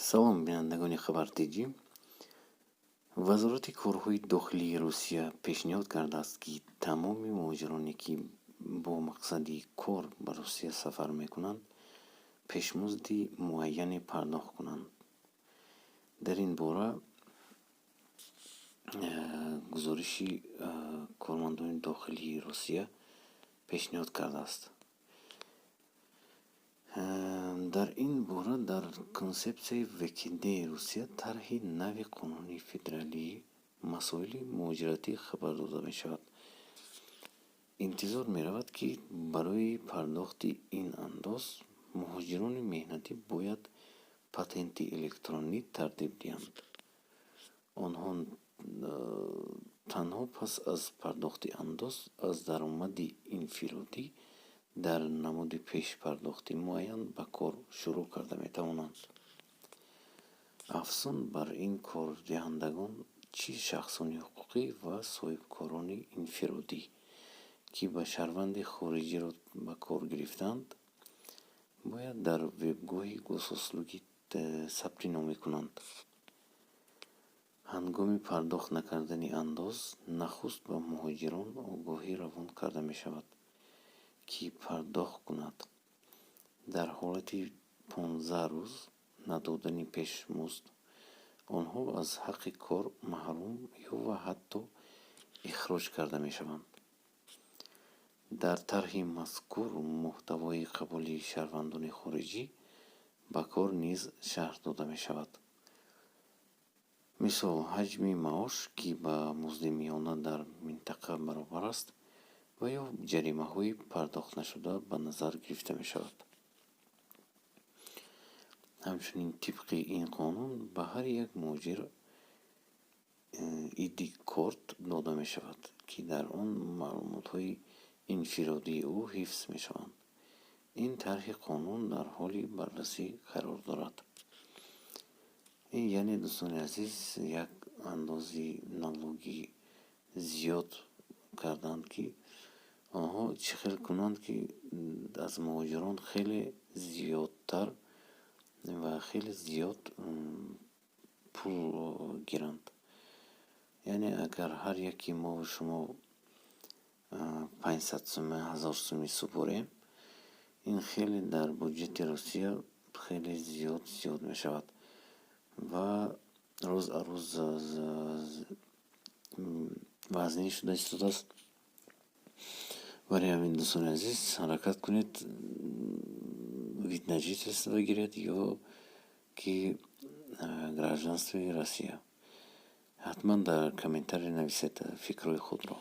салом бинандагони хабартиҷӣ. Вазорати корҳои дохилии Русия пешниҳод кардааст, ки тамоми муҳоҷироне, ки бо мақсади кор ба Русия сафар мекунанд, пешмузди муайяне пардохт кунанд. дар ин бора гузориши кормандони дохилии Русия пешниҳод кардааст. дар ин бора дар консепсияи ВКД Русия тарҳи нави қонуни федералии масоили муҳоҷиратӣ хабар дода мешавад. Интизор меравад, ки барои пардохти ин андоз муҳоҷирони меҳнатӣ бояд патенти электронӣ тартиб диҳанд. онҳо танҳо пас аз пардохти андоз аз даромади инфиродӣ дар намуди пешпардохти муайян ба кор шурӯъ карда метавонанд. афзун бар ин кордиҳандагон чӣ шахсони ҳуқуқӣ ва соҳибкорони инфиродӣ, ки ба шаҳрванди хориҷиро ба кор гирифтаанд, бояд дар вебгоҳи госуслугӣ сабти номӣ кунанд. ҳангоми пардохт накардани андоз, нахуст ба муҳоҷирон огоҳӣ равон карда мешавад, ки пардохт кунанд. дар ҳолати 15 рӯз надодани пешмузд, онҳо аз ҳаққи кор маҳрум ё ва ҳатто ихроҷ карда мешаванд. дар тарҳи мазкур муҳтавои қабули шаҳрвандони хориҷӣ ба кор низ шарҳ дода мешавад. мисол, ҳаҷми маош, ки ба музди миёна дар минтақа баробар аст, ва ё ҷаримаҳои пардохтнашуда ба назар гирифта мешавад. ҳамчунин тибқи ин қонун ба ҳар як муҳоҷир ID-корт дода мешавад, ки дар он маълумотҳои инфиродии ӯ ҳифз мешаванд. ин тарҳи қонун дар ҳоли баррасӣ қарор дорад. ин яъне дӯстони азиз, як андози налоги зиёд карданд, ки онҳо чӣ хел кунанд, ки аз муҳоҷирон хеле зиёдтар ва хеле зиёд пул гиранд. яъне агар ҳар яки мо шумо 500 сӯма 1000 сӯми супорем, ин хеле дар буҷети Русия хеле зиёд мешавад ва рӯз аз рӯз вазнин шуда истодааст. барои ҳамин дӯстони азиз, ҳаракат кунед вид на жительство гиред ё ки гражданствои Россия. ҳатман дар комментарий нависед фикрҳои худро.